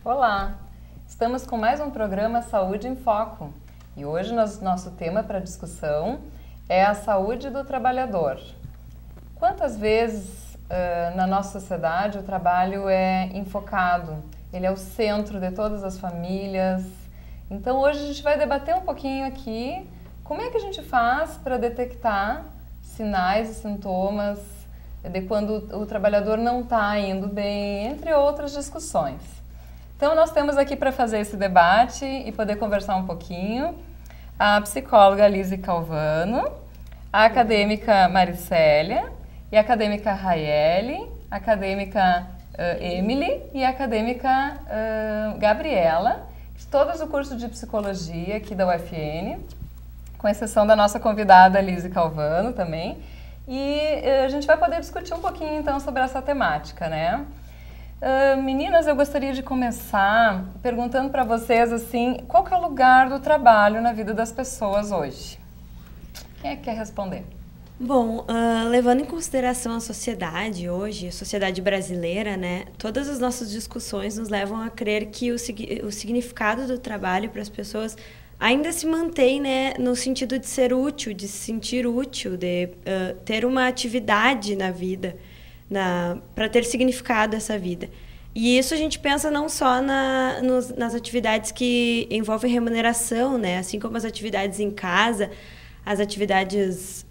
Olá! Estamos com mais um programa Saúde em Foco e hoje nosso tema para discussão é a saúde do trabalhador. Quantas vezes na nossa sociedade o trabalho é enfocado? Ele é o centro de todas as famílias. Então hoje a gente vai debater um pouquinho aqui como é que a gente faz para detectar sinais e sintomas de quando o trabalhador não está indo bem, entre outras discussões. Então, nós temos aqui para fazer esse debate e poder conversar um pouquinho a psicóloga Lise Calvano, a acadêmica Maricélia e a acadêmica Raiele, a acadêmica Emily e a acadêmica Gabriela, todas do curso de psicologia aqui da UFN, com exceção da nossa convidada Lise Calvano também. E a gente vai poder discutir um pouquinho então sobre essa temática, né? Meninas, eu gostaria de começar perguntando para vocês assim, qual que é o lugar do trabalho na vida das pessoas hoje? Quem é que quer responder? Bom, levando em consideração a sociedade hoje, a sociedade brasileira, né, todas as nossas discussões nos levam a crer que o significado do trabalho para as pessoas ainda se mantém, né, no sentido de ser útil, de se sentir útil, de ter uma atividade na vida, para ter significado essa vida. E isso a gente pensa não só nas atividades que envolvem remuneração, né, assim como as atividades em casa, as atividades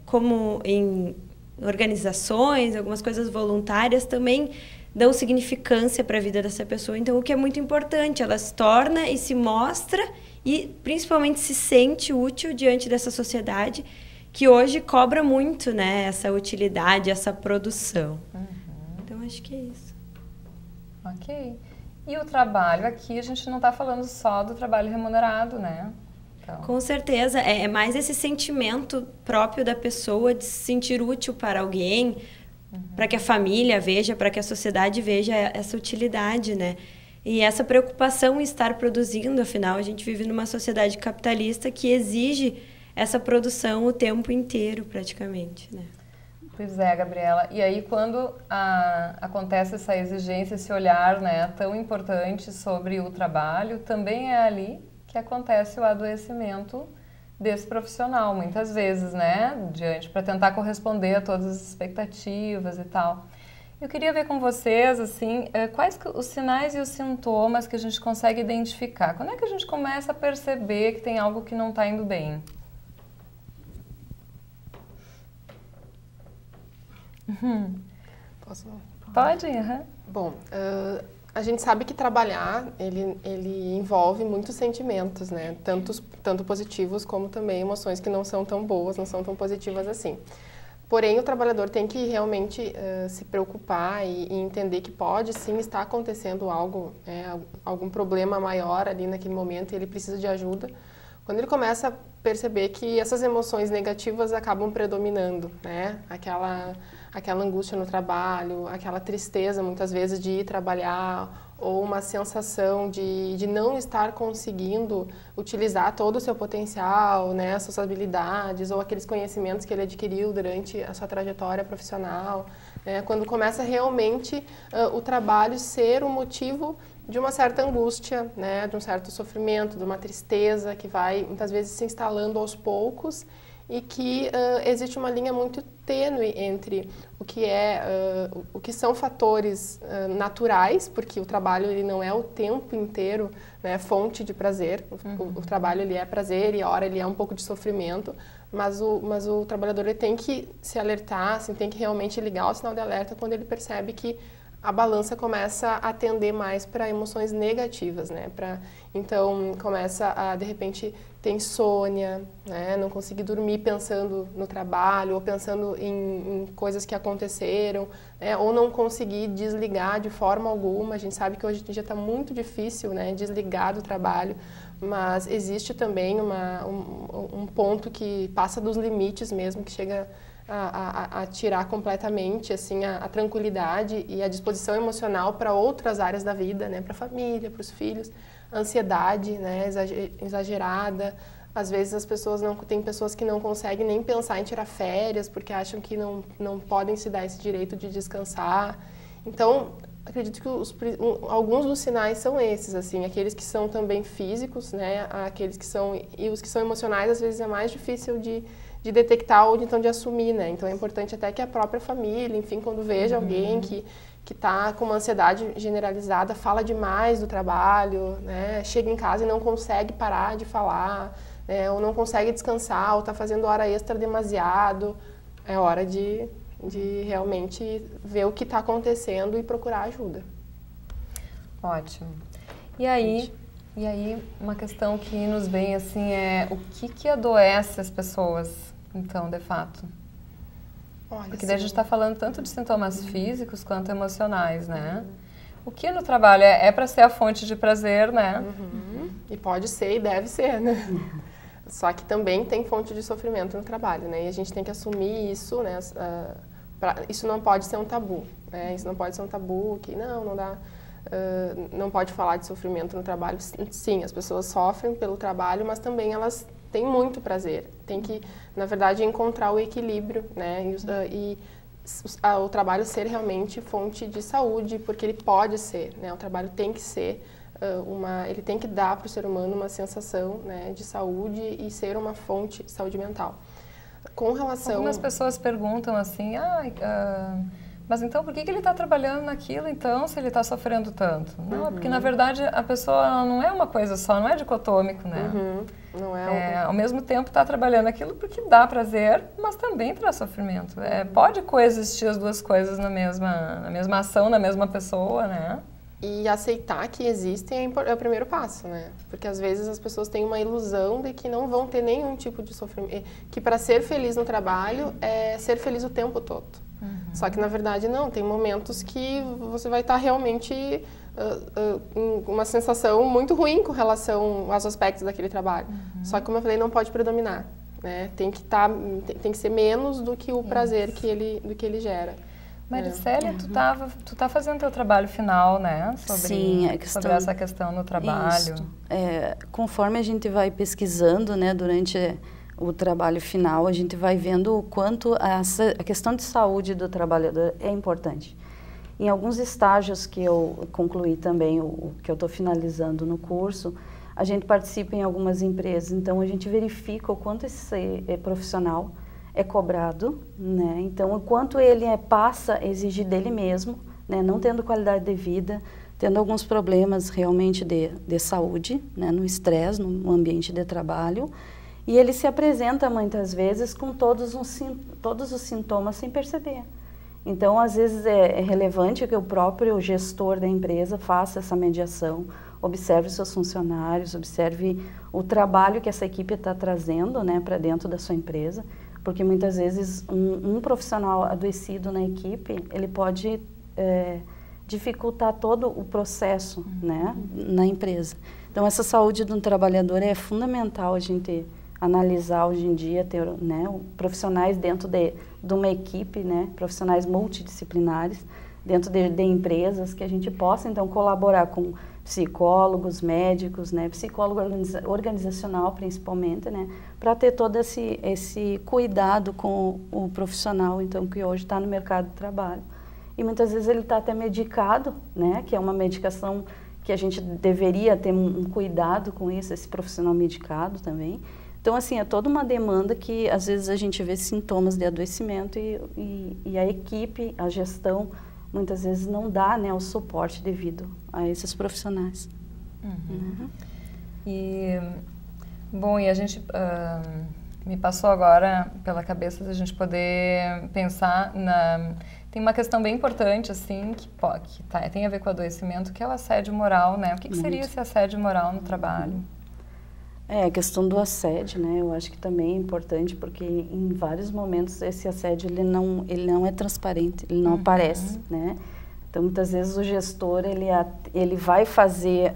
como em organizações, algumas coisas voluntárias também dão significância para a vida dessa pessoa. Então, o que é muito importante, ela se torna e se mostra e principalmente se sente útil diante dessa sociedade que hoje cobra muito, né, essa utilidade, essa produção. Uhum. Então, acho que é isso. Ok. E o trabalho aqui, a gente não está falando só do trabalho remunerado, né? Então... Com certeza. É mais esse sentimento próprio da pessoa de se sentir útil para alguém, para que a família veja, para que a sociedade veja essa utilidade, né? E essa preocupação em estar produzindo, afinal, a gente vive numa sociedade capitalista que exige essa produção o tempo inteiro, praticamente, né? Pois é, Gabriela. E aí, quando acontece essa exigência, esse olhar, né, tão importante sobre o trabalho, também é ali que acontece o adoecimento desse profissional, muitas vezes, né, para tentar corresponder a todas as expectativas e tal. Eu queria ver com vocês, assim, quais os sinais e os sintomas que a gente consegue identificar. Quando é que a gente começa a perceber que tem algo que não está indo bem? Posso? Pode? Uhum. Bom, a gente sabe que trabalhar, ele envolve muitos sentimentos, né? Tanto positivos como também emoções que não são tão boas, não são tão positivas assim. Porém, o trabalhador tem que realmente se preocupar e entender que pode sim estar acontecendo algo, algum problema maior ali naquele momento e ele precisa de ajuda. Quando ele começa a perceber que essas emoções negativas acabam predominando, né? Aquela angústia no trabalho, aquela tristeza muitas vezes de ir trabalhar ou uma sensação de não estar conseguindo utilizar todo o seu potencial, né, suas habilidades ou aqueles conhecimentos que ele adquiriu durante a sua trajetória profissional, né? Quando começa realmente o trabalho ser o motivo de uma certa angústia, né, de um certo sofrimento, de uma tristeza que vai muitas vezes se instalando aos poucos e que existe uma linha muito tênue entre o que são fatores naturais, porque o trabalho ele não é o tempo inteiro, né, fonte de prazer. O trabalho ele é prazer e a hora ele é um pouco de sofrimento, mas o trabalhador ele tem que se alertar, assim, tem que realmente ligar o sinal de alerta quando ele percebe que a balança começa a tender mais para emoções negativas, né? Então, começa a, de repente, ter insônia, né? Não conseguir dormir pensando no trabalho ou pensando em coisas que aconteceram, né? Ou não conseguir desligar de forma alguma. A gente sabe que hoje em dia está muito difícil, né, desligar do trabalho, mas existe também um ponto que passa dos limites mesmo, que chega a tirar completamente assim, a tranquilidade e a disposição emocional para outras áreas da vida, né? Para a família, para os filhos. A ansiedade, né? Exagerada. Às vezes tem pessoas que não conseguem nem pensar em tirar férias porque acham que não podem se dar esse direito de descansar. Então, acredito que alguns dos sinais são esses, assim, aqueles que são também físicos, né, aqueles que são, e os que são emocionais, às vezes é mais difícil de detectar ou então de assumir, né, então é importante até que a própria família, enfim, quando veja alguém que está com uma ansiedade generalizada, fala demais do trabalho, né, chega em casa e não consegue parar de falar, né, ou não consegue descansar, ou está fazendo hora extra demasiado, é hora de realmente ver o que está acontecendo e procurar ajuda. Ótimo. E aí, uma questão que nos vem assim é o que adoece as pessoas, então, de fato? Olha, porque daí a gente está falando tanto de sintomas físicos quanto emocionais, né? O que no trabalho é para ser a fonte de prazer, né? E pode ser e deve ser, né? Só que também tem fonte de sofrimento no trabalho, né? E a gente tem que assumir isso, né? Isso não pode ser um tabu, né? Isso não pode ser um tabu que não dá, não pode falar de sofrimento no trabalho. Sim, as pessoas sofrem pelo trabalho, mas também elas têm muito prazer. Tem que, na verdade, encontrar o equilíbrio, né? E o trabalho ser realmente fonte de saúde, porque ele pode ser, né? O trabalho tem que ser ele tem que dar para o ser humano uma sensação, né, de saúde e ser uma fonte de saúde mental. Com relação... Algumas pessoas perguntam assim, mas então por que ele está trabalhando naquilo então, se ele está sofrendo tanto? Não, porque na verdade a pessoa não é uma coisa só, não é dicotômico, né? Não é ao mesmo tempo está trabalhando aquilo porque dá prazer, mas também traz sofrimento. Pode coexistir as duas coisas na mesma ação, na mesma pessoa, né? E aceitar que existem é o primeiro passo, né? Porque às vezes as pessoas têm uma ilusão de que não vão ter nenhum tipo de sofrimento, que para ser feliz no trabalho é ser feliz o tempo todo. Só que na verdade não, tem momentos que você vai estar realmente em uma sensação muito ruim com relação aos aspectos daquele trabalho. Só que, como eu falei, não pode predominar, né? Tem que ser menos do que o prazer que ele gera. Maricélia, tu tá fazendo teu trabalho final, né? Sim, sobre essa questão no trabalho. Conforme a gente vai pesquisando, né, durante o trabalho final, a gente vai vendo o quanto a questão de saúde do trabalhador é importante. Em alguns estágios que eu concluí também, o que eu estou finalizando no curso, a gente participa em algumas empresas, então a gente verifica o quanto esse profissional é cobrado, né? Então, o quanto ele passa a exigir dele mesmo, né? Não tendo qualidade de vida, tendo alguns problemas realmente de saúde, né? No estresse, no ambiente de trabalho, e ele se apresenta muitas vezes com todos os sintomas sem perceber. Então, às vezes é relevante que o próprio gestor da empresa faça essa mediação, observe os seus funcionários, observe o trabalho que essa equipe está trazendo, né, para dentro da sua empresa. Porque muitas vezes um profissional adoecido na equipe, ele pode dificultar todo o processo, né, na empresa. Então, essa saúde do trabalhador é fundamental a gente analisar hoje em dia, ter, né, profissionais dentro de uma equipe, né, profissionais multidisciplinares, dentro de empresas, que a gente possa, então, colaborar com psicólogos, médicos, né, psicólogo organizacional principalmente, né, para ter todo esse cuidado com o profissional, então, que hoje está no mercado de trabalho. E muitas vezes ele está até medicado, né, que é uma medicação que a gente deveria ter um cuidado com isso, esse profissional medicado também. Então, assim, é toda uma demanda que às vezes a gente vê sintomas de adoecimento e a equipe, a gestão, muitas vezes não dá, né, o suporte devido a esses profissionais. E, bom, e a gente me passou agora pela cabeça da gente poder pensar tem uma questão bem importante, assim, que tem a ver com o adoecimento, que é o assédio moral, né? O que seria esse assédio moral no trabalho? A questão do assédio, né? Eu acho que também é importante, porque em vários momentos esse assédio ele não é transparente, ele não aparece, né? Então, muitas vezes o gestor ele vai fazer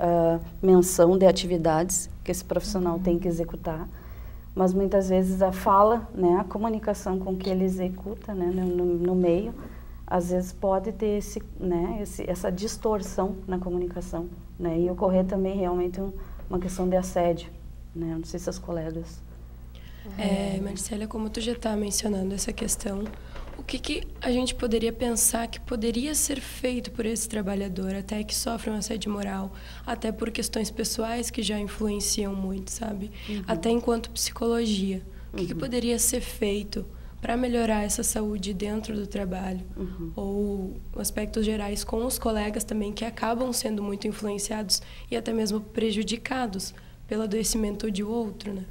menção de atividades que esse profissional tem que executar, mas muitas vezes a fala, né, a comunicação com que ele executa, né, no meio, às vezes pode ter essa distorção na comunicação, né? E ocorrer também realmente uma questão de assédio. Não sei se as colegas... Maricélia, como tu já está mencionando essa questão, O que a gente poderia pensar que poderia ser feito por esse trabalhador, até que sofre um assédio moral, até por questões pessoais que já influenciam muito, sabe? Até enquanto psicologia. O que poderia ser feito para melhorar essa saúde dentro do trabalho? Ou aspectos gerais com os colegas também, que acabam sendo muito influenciados e até mesmo prejudicados pelo adoecimento de outro, né?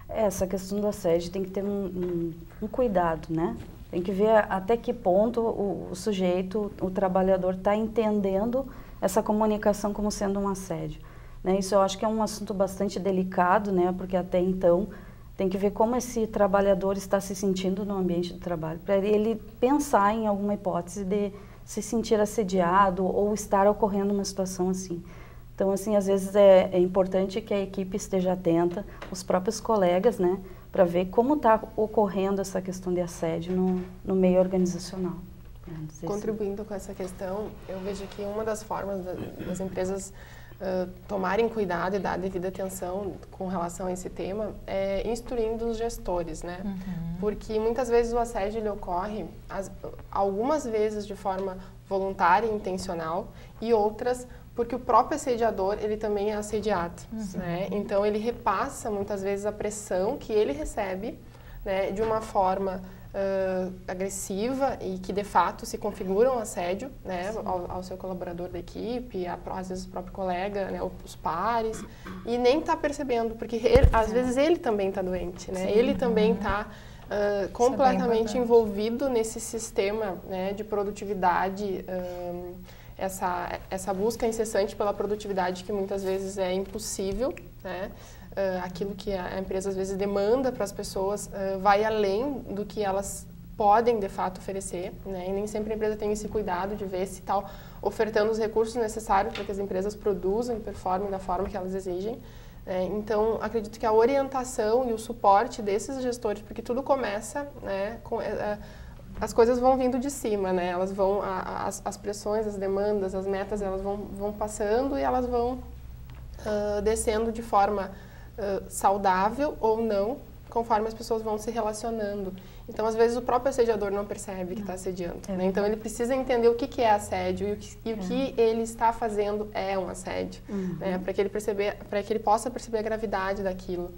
Essa questão do assédio tem que ter um cuidado, né? Tem que ver até que ponto o sujeito, o trabalhador, está entendendo essa comunicação como sendo um assédio, né? Isso eu acho que é um assunto bastante delicado, né? Porque até então tem que ver como esse trabalhador está se sentindo no ambiente do trabalho, para ele pensar em alguma hipótese de se sentir assediado ou estar ocorrendo uma situação assim. Então, assim, às vezes é importante que a equipe esteja atenta, os próprios colegas, né, para ver como está ocorrendo essa questão de assédio no meio organizacional. Contribuindo com essa questão, eu vejo que uma das formas das empresas tomarem cuidado e dar devida atenção com relação a esse tema é instruindo os gestores, né? Porque muitas vezes o assédio ele ocorre, algumas vezes de forma voluntária e intencional, e outras porque o próprio assediador, ele também é assediado, né? Então, ele repassa, muitas vezes, a pressão que ele recebe, né, de uma forma agressiva e que, de fato, se configura um assédio, né, ao seu colaborador da equipe, às vezes o próprio colega, né, os pares, e nem está percebendo, porque, às vezes, ele também está doente, né? Ele também está completamente envolvido nesse sistema, né, de produtividade, essa busca incessante pela produtividade que muitas vezes é impossível, né? Aquilo que a empresa às vezes demanda para as pessoas vai além do que elas podem de fato oferecer, né? E nem sempre a empresa tem esse cuidado de ver se está ofertando os recursos necessários para que as empresas produzam e performem da forma que elas exigem. Então, acredito que a orientação e o suporte desses gestores, porque tudo começa, né, com... as coisas vão vindo de cima, né? Elas vão, as pressões, as demandas, as metas, elas vão passando e elas vão descendo de forma saudável ou não, conforme as pessoas vão se relacionando. Então, às vezes, o próprio assediador não percebe que está assediando, né? Então, ele precisa entender o que é assédio e o que ele está fazendo é um assédio, né? Para que ele possa perceber a gravidade daquilo.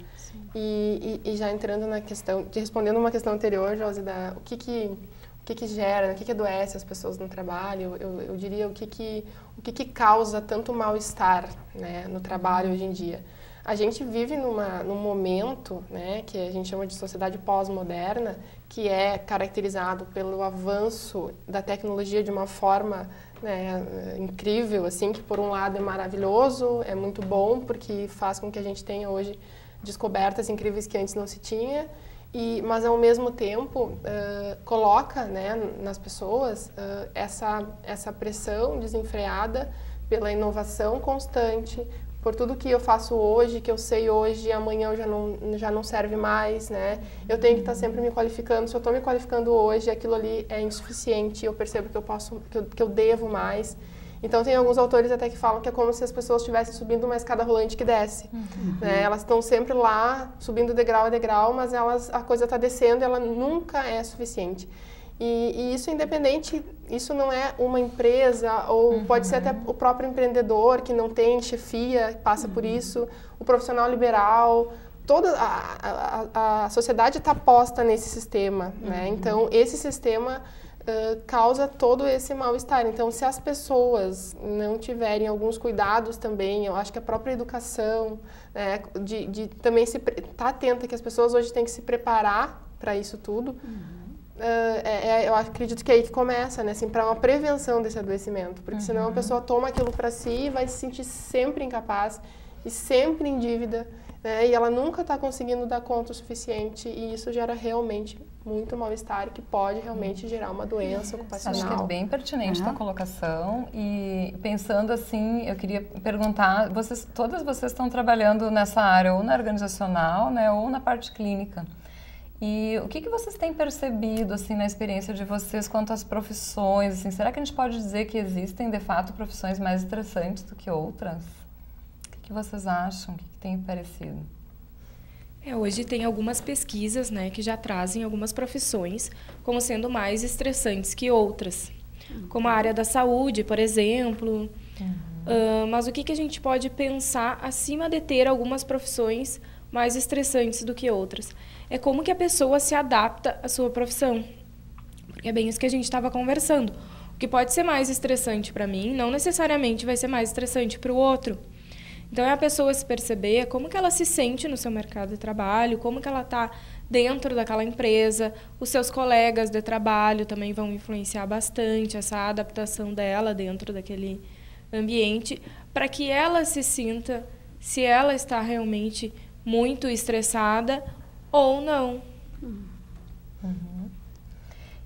E já entrando na questão, respondendo uma questão anterior, Josi, o que gera, o que adoece as pessoas no trabalho, eu diria o que causa tanto mal-estar, né, no trabalho hoje em dia. A gente vive num momento, né, que a gente chama de sociedade pós-moderna, que é caracterizado pelo avanço da tecnologia de uma forma, né, incrível, assim, que por um lado é maravilhoso, é muito bom, porque faz com que a gente tenha hoje descobertas incríveis que antes não se tinha, mas ao mesmo tempo coloca, né, nas pessoas essa pressão desenfreada pela inovação constante, por tudo que eu faço hoje, que eu sei hoje, amanhã já não serve mais, né? Eu tenho que estar sempre me qualificando. Se eu estou me qualificando hoje, aquilo ali é insuficiente, eu percebo que eu devo mais. Então, tem alguns autores até que falam que é como se as pessoas estivessem subindo uma escada rolante que desce. Né? Elas estão sempre lá, subindo degrau a degrau, mas a coisa está descendo e ela nunca é suficiente. E isso independente, isso não é uma empresa, ou pode ser até o próprio empreendedor que não tem chefia, passa por isso, o profissional liberal, toda a sociedade está posta nesse sistema, né? Então, esse sistema causa todo esse mal-estar. Então, se as pessoas não tiverem alguns cuidados também, eu acho que a própria educação, né, de também estar atenta que as pessoas hoje têm que se preparar para isso tudo, eu acredito que é aí que começa, né, assim, para uma prevenção desse adoecimento, porque senão a pessoa toma aquilo para si e vai se sentir sempre incapaz e sempre em dívida, né, e ela nunca está conseguindo dar conta o suficiente, e isso gera realmente muito mal-estar, que pode realmente gerar uma doença ocupacional. Acho que é bem pertinente a tua colocação, e pensando assim, eu queria perguntar, todas vocês estão trabalhando nessa área, ou na organizacional, né, ou na parte clínica. E o que vocês têm percebido, assim, na experiência de vocês quanto às profissões? Assim, será que a gente pode dizer que existem, de fato, profissões mais estressantes do que outras? O que vocês acham? O que tem parecido? Hoje tem algumas pesquisas, né, que já trazem algumas profissões como sendo mais estressantes que outras, como a área da saúde, por exemplo. Mas o que a gente pode pensar acima de ter algumas profissões mais estressantes do que outras? É como que a pessoa se adapta à sua profissão. Porque é bem isso que a gente estava conversando. O que pode ser mais estressante para mim, não necessariamente vai ser mais estressante para o outro. Então, é a pessoa se perceber como que ela se sente no seu mercado de trabalho, como que ela está dentro daquela empresa. Os seus colegas de trabalho também vão influenciar bastante essa adaptação dela dentro daquele ambiente, para que ela se sinta se ela está realmente muito estressada ou não.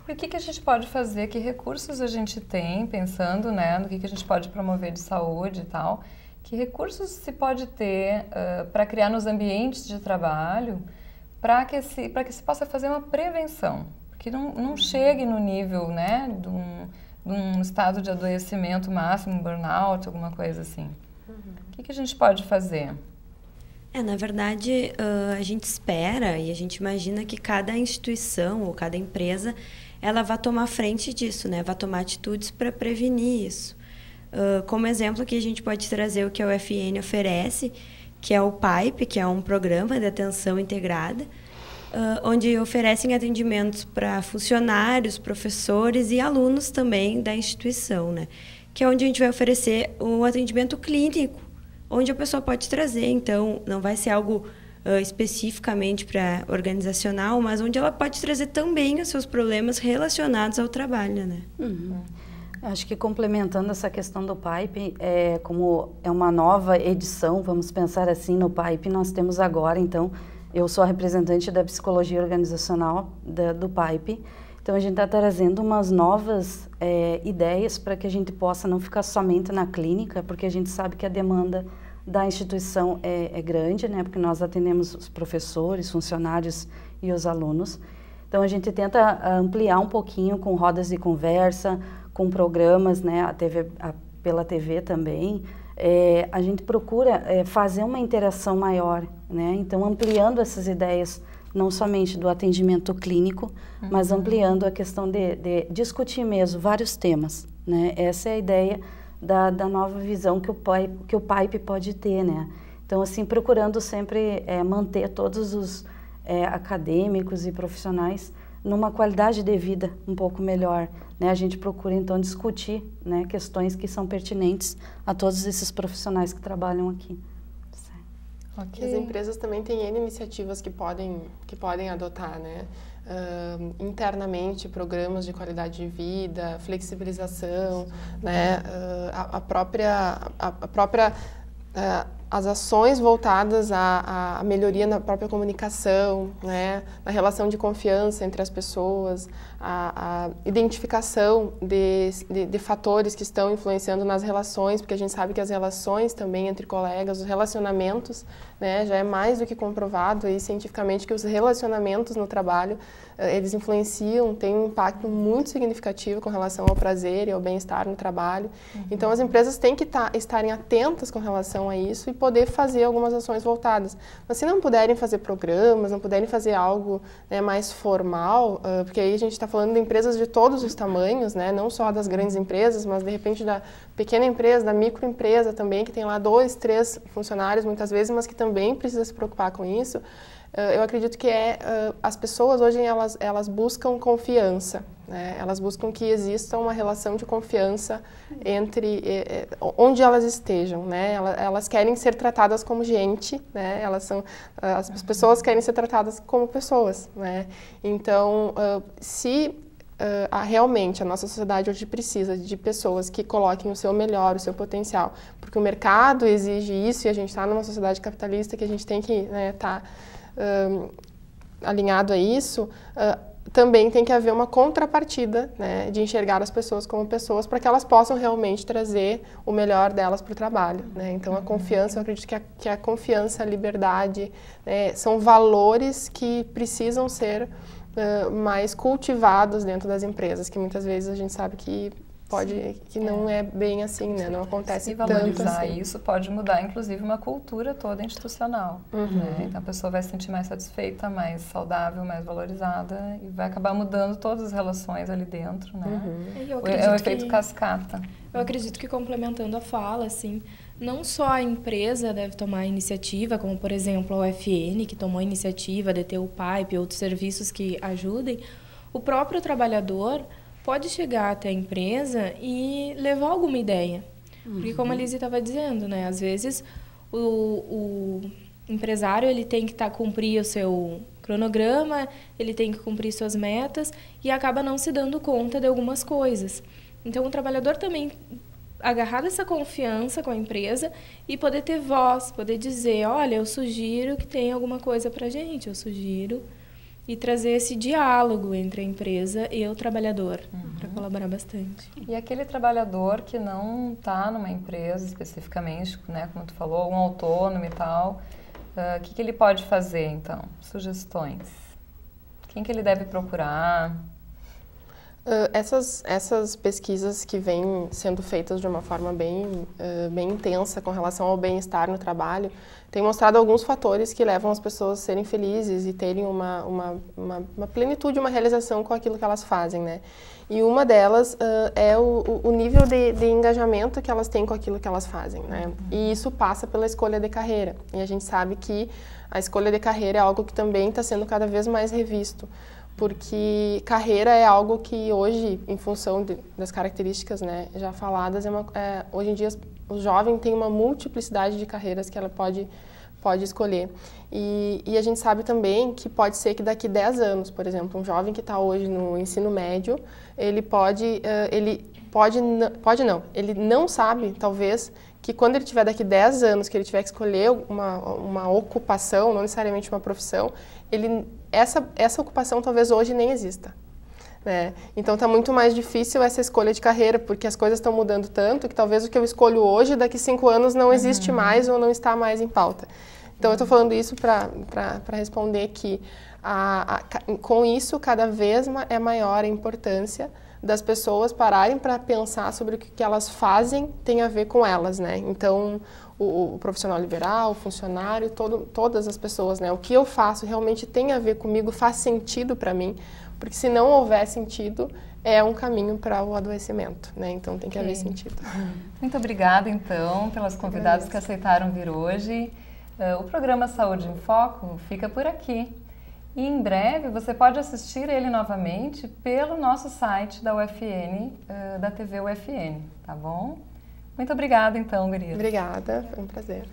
E o que a gente pode fazer? Que recursos a gente tem, pensando, né, no que a gente pode promover de saúde e tal? Que recursos se pode ter para criar nos ambientes de trabalho para que se possa fazer uma prevenção? Que não chegue no nível, né, de um estado de adoecimento máximo, burnout, alguma coisa assim. O que a gente pode fazer? Na verdade, a gente espera e a gente imagina que cada instituição ou cada empresa ela vai tomar frente disso, né? Vai tomar atitudes para prevenir isso. Como exemplo aqui a gente pode trazer o que a UFN oferece, que é o PAIP, que é um programa de atenção integrada, onde oferecem atendimentos para funcionários, professores e alunos também da instituição, né? Que é onde a gente vai oferecer um atendimento clínico, onde a pessoa pode trazer, então não vai ser algo especificamente para organizacional, mas onde ela pode trazer também os seus problemas relacionados ao trabalho, né? Acho que complementando essa questão do PAIP, como é uma nova edição, vamos pensar assim, no PAIP nós temos agora, então, eu sou a representante da psicologia organizacional do PAIP, então a gente está trazendo umas novas ideias para que a gente possa não ficar somente na clínica, porque a gente sabe que a demanda da instituição é grande, né, porque nós atendemos os professores, funcionários e os alunos. Então a gente tenta ampliar um pouquinho com rodas de conversa, com programas, né, pela TV também. A gente procura fazer uma interação maior, né, então ampliando essas ideias, não somente do atendimento clínico, mas ampliando a questão de discutir mesmo vários temas, né, essa é a ideia da nova visão que o PAIP pode ter, né, então assim, procurando sempre manter todos os acadêmicos e profissionais numa qualidade de vida um pouco melhor, né? A gente procura então discutir, né, questões que são pertinentes a todos esses profissionais que trabalham aqui. Okay. As empresas também têm N iniciativas que podem adotar, né? Internamente, programas de qualidade de vida, flexibilização, né? As ações voltadas à melhoria na própria comunicação, né, na relação de confiança entre as pessoas, a identificação de fatores que estão influenciando nas relações, porque a gente sabe que as relações também entre colegas, os relacionamentos, né, já é mais do que comprovado aí, cientificamente que os relacionamentos no trabalho, eles influenciam, têm um impacto muito significativo com relação ao prazer e ao bem-estar no trabalho. Então, as empresas têm que estarem atentas com relação a isso e poder fazer algumas ações voltadas. Mas se não puderem fazer programas, não puderem fazer algo, né, mais formal, porque aí a gente está falando de empresas de todos os tamanhos, né, não só das grandes empresas, mas de repente da pequena empresa, da microempresa também, que tem lá 2, 3 funcionários muitas vezes, mas que também precisa se preocupar com isso. Eu acredito que as pessoas hoje elas buscam confiança, né? Elas buscam que exista uma relação de confiança entre onde elas estejam, né? Elas querem ser tratadas como gente, né? As pessoas querem ser tratadas como pessoas, né? Então, realmente a nossa sociedade hoje precisa de pessoas que coloquem o seu melhor, o seu potencial, porque o mercado exige isso e a gente está numa sociedade capitalista que a gente tem que estar alinhado a isso. Também tem que haver uma contrapartida, né, de enxergar as pessoas como pessoas para que elas possam realmente trazer o melhor delas para o trabalho, né? Então a confiança, eu acredito que a confiança, a liberdade, né, são valores que precisam ser mais cultivados dentro das empresas, que muitas vezes a gente sabe que que não é bem assim, né? Não acontece tanto valorizar assim. isso pode mudar, inclusive, uma cultura toda institucional. Né? Então, a pessoa vai se sentir mais satisfeita, mais saudável, mais valorizada e vai acabar mudando todas as relações ali dentro, né? É o efeito cascata. Eu acredito que, complementando a fala, assim, não só a empresa deve tomar iniciativa, como, por exemplo, a UFN, que tomou a iniciativa de ter o PAIP e outros serviços que ajudem, o próprio trabalhador pode chegar até a empresa e levar alguma ideia. Porque, como a Lizzy estava dizendo, né, às vezes o empresário ele tem que cumprir o seu cronograma, ele tem que cumprir suas metas e acaba não se dando conta de algumas coisas. Então, o trabalhador também agarrar essa confiança com a empresa e poder ter voz, poder dizer, olha, eu sugiro que tenha alguma coisa para a gente, eu sugiro, e trazer esse diálogo entre a empresa e o trabalhador, para colaborar bastante. E aquele trabalhador que não está numa empresa especificamente, né, como tu falou, um autônomo e tal, o que ele pode fazer, então? Sugestões. Quem que ele deve procurar? Essas pesquisas que vêm sendo feitas de uma forma bem intensa com relação ao bem-estar no trabalho, têm mostrado alguns fatores que levam as pessoas a serem felizes e terem uma plenitude, uma realização com aquilo que elas fazem, né? E uma delas é o nível de engajamento que elas têm com aquilo que elas fazem, né? E isso passa pela escolha de carreira. E a gente sabe que a escolha de carreira é algo que também está sendo cada vez mais revisto. Porque carreira é algo que hoje, em função das características, né, já faladas, hoje em dia o jovem tem uma multiplicidade de carreiras que ela pode escolher. E a gente sabe também que pode ser que daqui 10 anos, por exemplo, um jovem que está hoje no ensino médio, ele não sabe, talvez, que quando ele tiver daqui 10 anos, que ele tiver que escolher uma ocupação, não necessariamente uma profissão, essa ocupação talvez hoje nem exista. Né? Então está muito mais difícil essa escolha de carreira, porque as coisas estão mudando tanto que talvez o que eu escolho hoje, daqui 5 anos, não existe mais ou não está mais em pauta. Então eu estou falando isso para responder que com isso cada vez é maior a importância das pessoas pararem para pensar sobre o que elas fazem tem a ver com elas, né? Então, o profissional liberal, o funcionário, todas as pessoas, né? O que eu faço realmente tem a ver comigo, faz sentido para mim, porque se não houver sentido, é um caminho para o adoecimento, né? Então, tem que haver sentido. Muito obrigada, então, pelas convidadas que aceitaram vir hoje. O programa Saúde em Foco fica por aqui. E em breve você pode assistir ele novamente pelo nosso site da UFN, da TV UFN, tá bom? Muito obrigada então, gurias. Obrigada, foi um prazer.